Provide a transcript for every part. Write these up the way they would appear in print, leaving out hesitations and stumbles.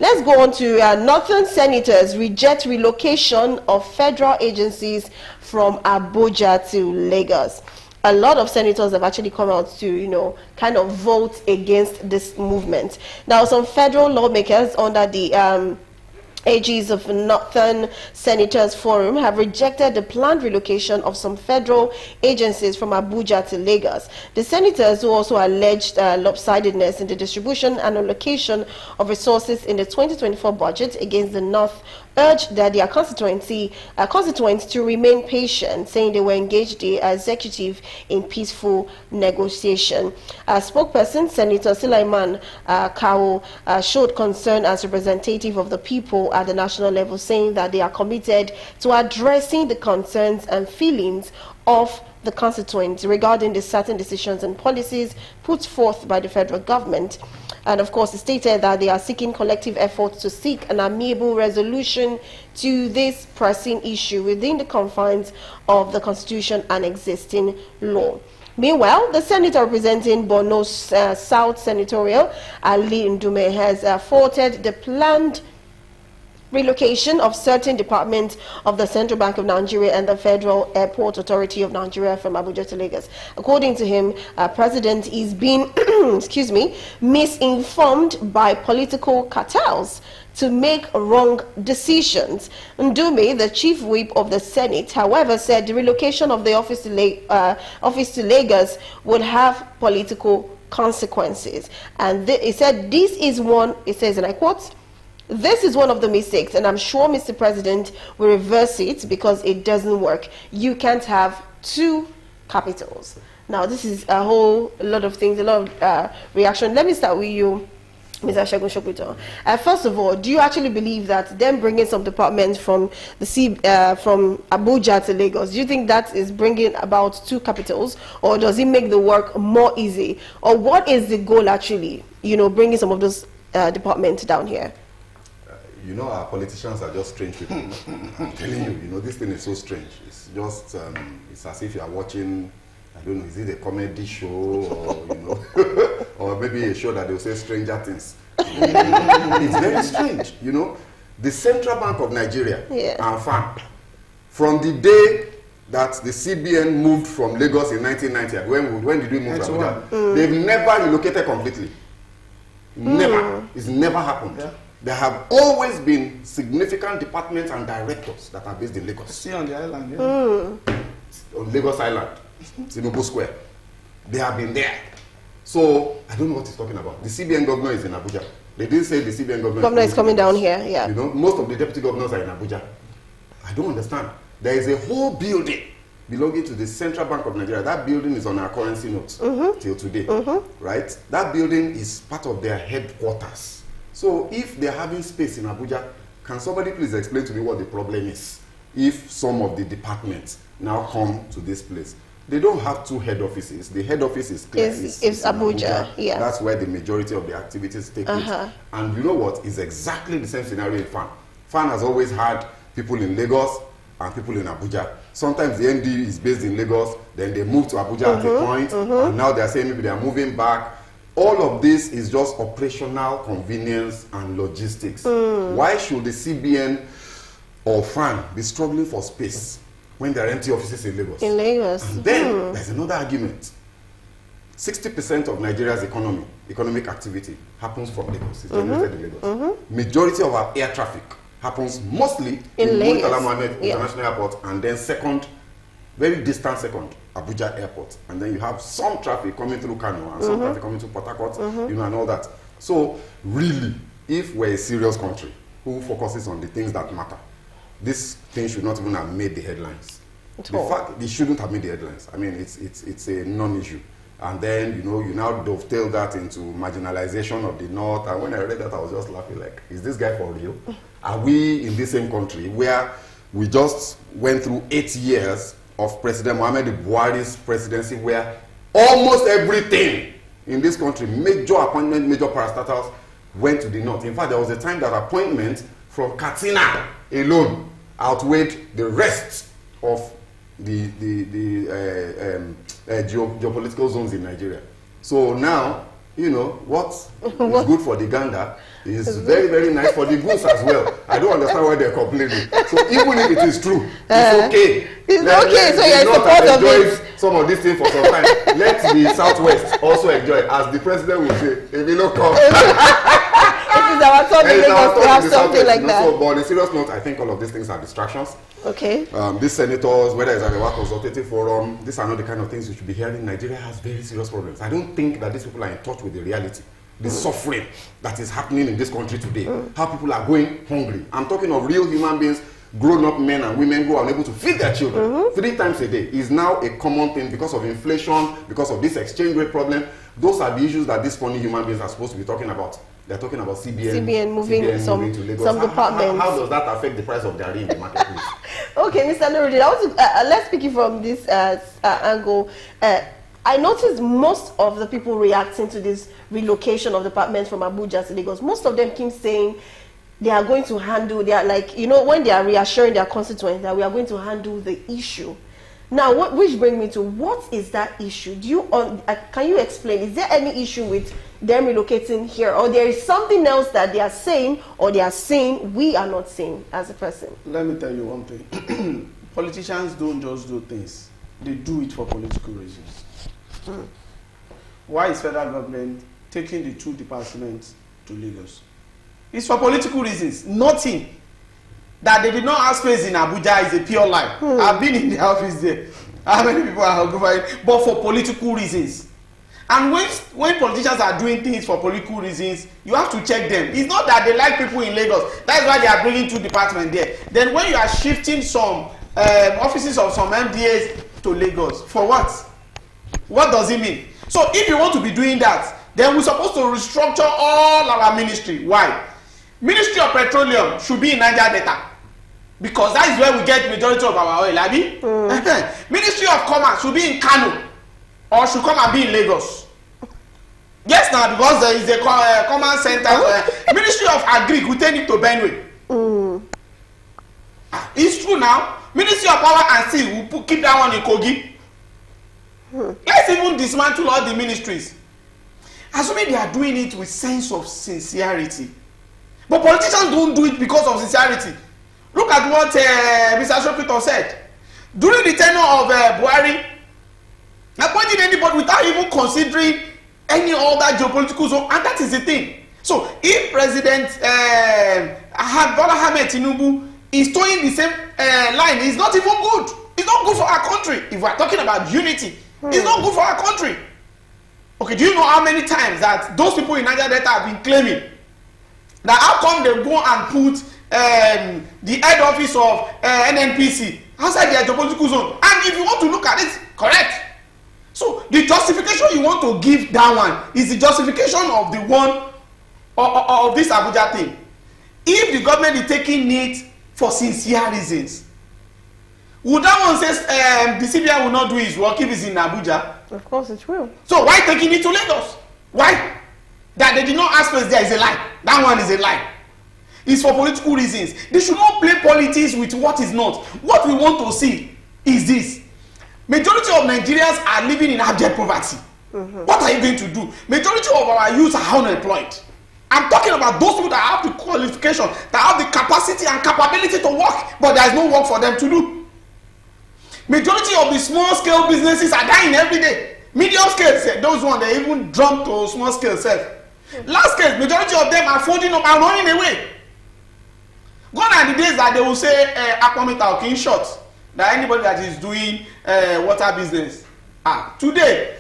Let's go on to Northern senators reject relocation of federal agencies from Abuja to Lagos. A lot of senators have actually come out to, kind of vote against this movement. Now, some federal lawmakers under the AGs of Northern Senators Forum have rejected the planned relocation of some federal agencies from Abuja to Lagos. The senators, who also alleged lopsidedness in the distribution and allocation of resources in the 2024 budget against the North, urged that their constituents to remain patient, saying they were engaged the executive in peaceful negotiation. Spokesperson Senator Sulaiman Kawo showed concern as representative of the people at the national level, saying that they are committed to addressing the concerns and feelings of the constituents regarding the certain decisions and policies put forth by the federal government. And of course, it stated that they are seeking collective efforts to seek an amiable resolution to this pressing issue within the confines of the Constitution and existing law. Meanwhile, the senator representing Borno's South Senatorial, Ali Ndume, has faulted the planned relocation of certain departments of the Central Bank of Nigeria and the Federal Airport Authority of Nigeria from Abuja to Lagos. According to him, President is being misinformed by political cartels to make wrong decisions. Ndume, the chief whip of the Senate, however, said the relocation of the office to Lagos would have political consequences. And he said this is one, it says, and I quote, "This is one of the mistakes, and I'm sure Mr. President will reverse it because it doesn't work. You can't have two capitals." Now, this is a whole lot of things, a lot of reaction. Let me start with you, Mr. Segun Sokoto. First of all, do you actually believe that them bringing some departments from from Abuja to Lagos, do you think that is bringing about two capitals, or does it make the work more easy? Or what is the goal actually, bringing some of those departments down here? Our politicians are just strange people. I'm telling you, this thing is so strange. It's just, it's as if you are watching, I don't know, is it a comedy show or, or maybe a show that they'll say Stranger Things. It's very strange, The Central Bank of Nigeria and FAN, from the day that the CBN moved from Lagos in 1990, when did we move to Abuja? They've never relocated completely. Never. It's never happened. Yeah. There have always been significant departments and directors that are based in Lagos. See on the island, On Lagos Island, Tinubu Square. They have been there. So, I don't know what he's talking about. The CBN governor is in Abuja. They didn't say the CBN governor is coming down here, yeah. Most of the deputy governors are in Abuja. I don't understand. There is a whole building belonging to the Central Bank of Nigeria. That building is on our currency notes till today, right? That building is part of their headquarters. So if they're having space in Abuja, can somebody please explain to me what the problem is? If some of the departments now come to this place, they don't have two head offices. The head office is clear. It's Abuja. Yeah. That's where the majority of the activities take place. And you know what? It's exactly the same scenario in FAN. FAN has always had people in Lagos and people in Abuja. Sometimes the ND is based in Lagos, then they move to Abuja at a point, and now they're saying maybe they're moving back. All of this is just operational convenience and logistics. Why should the CBN or FAN be struggling for space when there are empty offices in Lagos? In Lagos. And then there's another argument. 60% of Nigeria's economic activity happens from Lagos. It's generated in Lagos. Majority of our air traffic happens mostly in Lagos International Airport, and then very distant second, Abuja Airport. And then you have some traffic coming through Kano and some traffic coming through Port Harcourt, and all that. So really, if we're a serious country who focuses on the things that matter, this thing should not even have made the headlines. The fact, it shouldn't have made the headlines. I mean, it's a non-issue. And then, you now dovetail that into marginalization of the North. And when I read that, I was just laughing like, is this guy for real? Are we in this same country where we just went through 8 years of President Muhammadu Buhari's presidency, where almost everything in this country, major appointment, major parastatals, went to the North? In fact, there was a time that appointments from Katsina alone outweighed the rest of the geopolitical zones in Nigeria. So now, you know, what is good for the gander is very, very nice for the goose as well. I don't understand why they're complaining. So even if it is true, it's okay. It's okay, so you're support of it. Some of these things for some time. Let the Southwest also enjoy it. As the president will say, if you don't come. It is our turn in Lagos to have something like that. So, but on a serious note, I think all of these things are distractions. Okay. These senators, whether it's at the Work Consultative Forum, these are not the kind of things you should be hearing. Nigeria has very serious problems. I don't think that these people are in touch with the reality, the suffering that is happening in this country today. How people are going hungry. I'm talking of real human beings, grown-up men and women who are unable to feed their children 3 times a day. Is now a common thing because of inflation, because of this exchange rate problem. Those are the issues that these funny human beings are supposed to be talking about. They're talking about CBN moving some departments. How does that affect the price of dairy in the marketplace? Okay, Mr. Nuruddin, let's pick it from this angle. I noticed most of the people reacting to this relocation of departments from Abuja to Lagos, most of them keep saying they are going to handle, they are like, you know, when they are reassuring their constituents that we are going to handle the issue. Now, which brings me to, what is that issue? Do you can you explain? Is there any issue with them relocating here, or there is something else that they are saying, or they are saying we are not saying as a person? Let me tell you one thing. Politicians don't just do things; they do it for political reasons. Why is federal government taking the 2 departments to Lagos? It's for political reasons. Nothing. That they did not have space in Abuja is a pure lie. I've been in the office there. How many people are occupying? But for political reasons. And when politicians are doing things for political reasons, you have to check them. It's not that they like people in Lagos. That's why they are bringing 2 departments there. Then when you are shifting some offices of some MDAs to Lagos, for what? What does it mean? So if you want to be doing that, then we're supposed to restructure all our ministry. Why? Ministry of Petroleum should be in Niger Delta, because that is where we get majority of our oil, abi? Ministry of Commerce should be in Kano, or should come and be in Lagos. Yes, now, because there is a command center. Ministry of Agri will take it to Benue. It's true now. Ministry of Power and Sea will keep that one in Kogi. Let's even dismantle all the ministries. Assuming they are doing it with sense of sincerity. But politicians don't do it because of sincerity. Look at what Mr. Shopito said. During the tenure of Buhari, appointing anybody without even considering any other geopolitical zone, and that is the thing. So if President Bola Ahmed Tinubu is towing the same line, it's not even good. It's not good for our country. If we are talking about unity, it's not good for our country. Okay, do you know how many times that those people in Niger Delta have been claiming that how come they go and put the head office of NNPC outside their geopolitical zone? And if you want to look at it, correct. So the justification you want to give that one is the justification of the one of this Abuja thing. If the government is taking it for sincere reasons, would that one say the CBI will not do his work if it's in Abuja? Of course it will. So why taking it to Lagos? Why? That they did not ask us there is a lie. That one is a lie. It's for political reasons. They should not play politics with what is not. What we want to see is this. Majority of Nigerians are living in abject poverty. What are you going to do? Majority of our youth are unemployed. I'm talking about those people that have the qualification, that have the capacity and capability to work, but there is no work for them to do. Majority of the small scale businesses are dying every day. Medium scale, those ones, they even jump to small scale self. Last scale, majority of them are folding up and running away. Gone are the days that they will say, Akwamita okay, in short, that anybody that is doing water business. Today,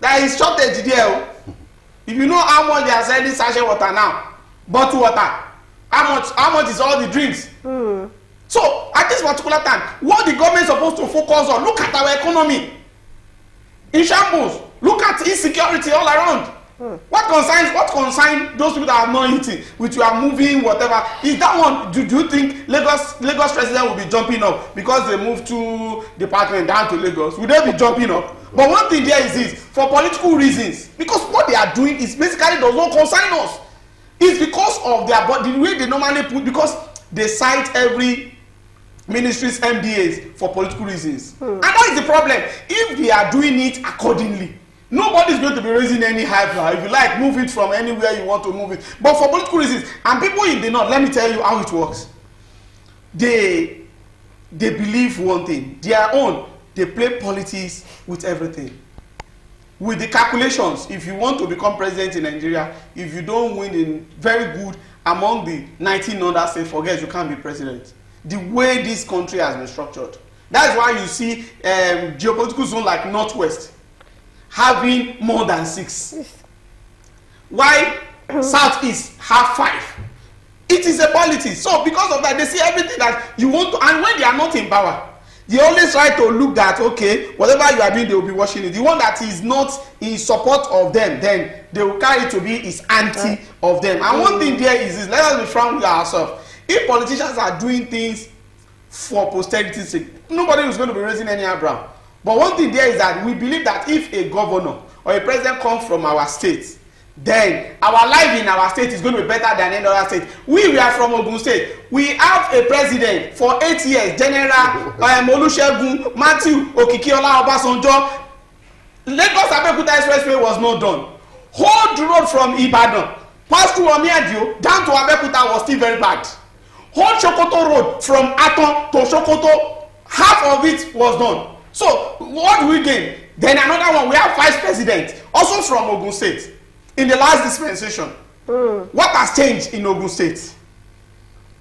there is shortage there. If you know how much they are selling sachet water now, bottled water, how much is all the drinks? So, at this particular time, what the government is supposed to focus on, look at our economy. In shambles, look at insecurity all around. What concerns those people that are not eating, which you are moving, whatever? Is that one, do you think Lagos president will be jumping up because they moved to department down to Lagos? Will they be jumping up? But one thing there is this, for political reasons, because what they are doing is basically does not concern us. It's because of the way they normally put, because they cite every ministry's MDAs for political reasons. And that is the problem. If they are doing it accordingly, Nobody's going to be raising any eyebrow. If you like, move it from anywhere you want to move it. But for political reasons, and people in the north, let me tell you how it works. They believe one thing. Their own, they play politics with everything. With the calculations, if you want to become president in Nigeria, if you don't win in very good among the 19 other states, forget you can't be president. The way this country has been structured. That's why you see geopolitical zone like Northwest having more than 6. Why Southeast have 5? It is a politics. So because of that, they see everything that you want to, and when they are not in power, they always try to look that, okay, whatever you are doing, they will be watching it. The one that is not in support of them, then they will carry it to be is anti of them. And one thing there is this, let us be frank with ourselves. If politicians are doing things for posterity's sake, nobody is going to be raising any eyebrow. But one thing there is that we believe that if a governor or a president comes from our state, then our life in our state is going to be better than any other state. We are from Ogun State. We have a president for 8 years, General Olusegun Matthew Okikiola Obasanjo. Lagos Abeokuta Expressway was not done. Whole road from Ibadan, past through Omiadio, down to Abeokuta was still very bad. Whole Sokoto road from Aton to Sokoto, half of it was done. So what do we gain? Then another one, we have vice president, also from Ogun State. In the last dispensation, what has changed in Ogun State?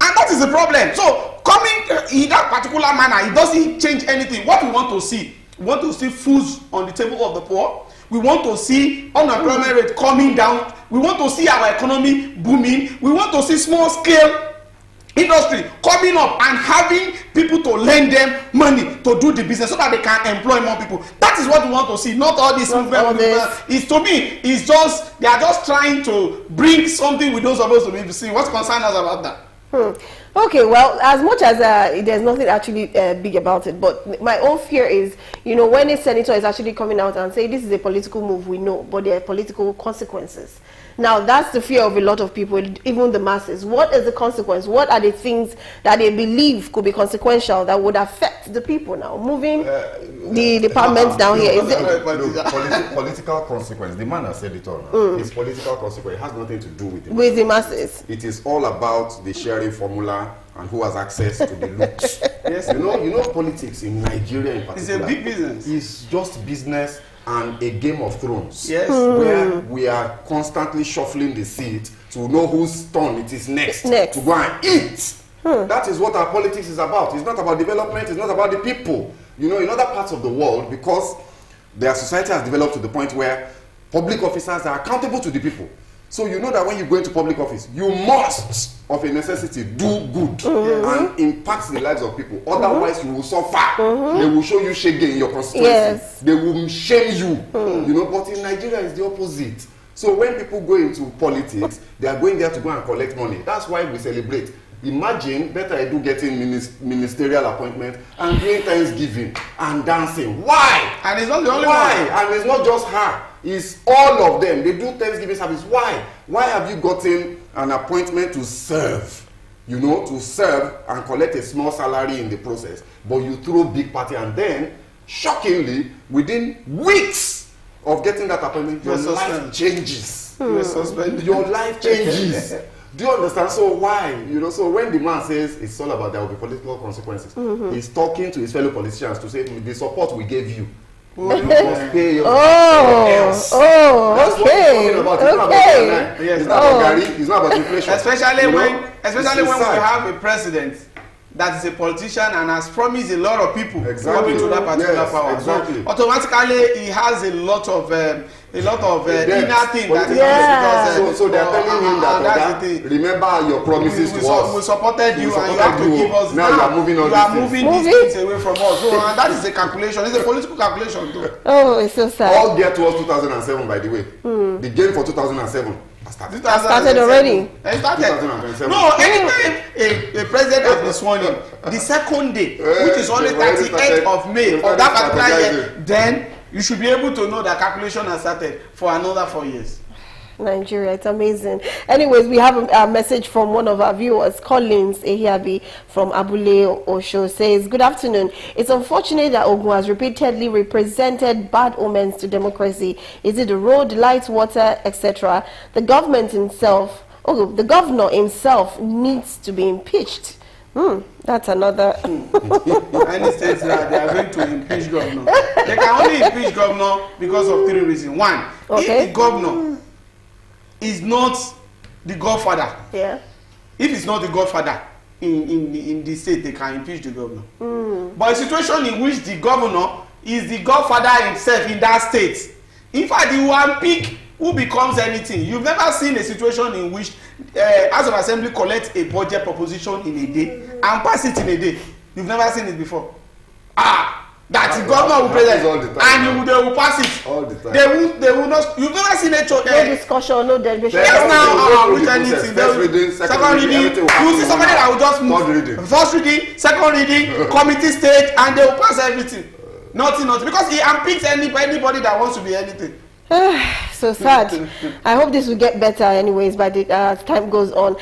And that is the problem. So coming in that particular manner, it doesn't change anything. What we want to see foods on the table of the poor. We want to see unemployment rate coming down. We want to see our economy booming. We want to see small scale industry coming up and having people to lend them money to do the business so that they can employ more people. That is what we want to see, not all this movement. It's, to me, it's just, they are just trying to bring something we don't supposed to be seeing. What concerns us about that? Okay, well, as much as there's nothing actually big about it, but my own fear is, you know, when a senator is actually coming out and saying this is a political move, we know, but there are political consequences. Now, that's the fear of a lot of people, even the masses. What is the consequence? What are the things that they believe could be consequential that would affect the people now? Moving the departments down here. Is it political consequence. The man has said it all now. It's political consequence. It has nothing to do with the masses. It is all about the sharing formula and who has access to the looks. Yes, you know politics in Nigeria in particular. It's a big business. It's just business and a Game of Thrones. Yes. Where we are constantly shuffling the seat to know whose turn it is next. To go and eat. That is what our politics is about. It's not about development, it's not about the people. You know, in other parts of the world, because their society has developed to the point where public officers are accountable to the people. So you know that when you go into public office, you must, of a necessity, do good and impact the lives of people. Otherwise, you will suffer. They will show you shege in your constituency. Yes. They will shame you. You know, but in Nigeria, it's the opposite. So when people go into politics, they are going there to go and collect money. That's why we celebrate. Imagine Better Edu getting ministerial appointment and doing Thanksgiving and dancing. Why? And it's not the only one. And it's not just her. It's all of them. They do Thanksgiving service. Why? Why have you gotten an appointment to serve? You know, to serve and collect a small salary in the process. But you throw big party and then, shockingly, within weeks of getting that appointment, your life changes. Your life changes. Do you understand? So why? You know, so when the man says it's all about there will be political consequences, he's talking to his fellow politicians to say the support we gave you. You must pay your That's what he's talking about. It's not about it's not about Gary, it's not about inflation. Especially when we have a president that is a politician and has promised a lot of people coming to that particular power. Exactly. So automatically he has a lot of inner thing that he so they are telling him that remember your promises to us. We supported you and you have to give us now. You are moving on. You are moving these things away from us. So and that is a calculation. It's a political calculation too. Oh, it's so sad. All get towards 2007, by the way. The game for 2007 started already. It started. No, anytime a president has been sworn in, the second day, which is only 38th of May of that particular year, then you should be able to know that calculation has started for another 4 years. Nigeria, it's amazing. Anyways, we have a message from one of our viewers, Collins Ehiabi from Abule Osho, says, good afternoon. It's unfortunate that Ogun has repeatedly represented bad omens to democracy. Is it the road, light, water, etc.? The government himself, the governor himself needs to be impeached. That's another. Any states that they are going to impeach governor. They can only impeach governor because of 3 reasons. One, if the governor is not the godfather. Yeah. If it's not the godfather in the state, they can impeach the governor. But a situation in which the governor is the godfather himself in that state, in fact, he will pick who becomes anything. You've never seen a situation in which House of Assembly collects a budget proposition in a day and pass it in a day. You've never seen it before. That the governor will present and they will pass it. All the time. They will not. You've never seen a no discussion, no deliberation. Yes, now which anything. First reading, second reading. You see somebody that will just move. First reading, second reading, committee stage, and they will pass everything. Nothing. Because he unpicks anybody that wants to be anything. So sad. I hope this will get better anyways, but as time goes on.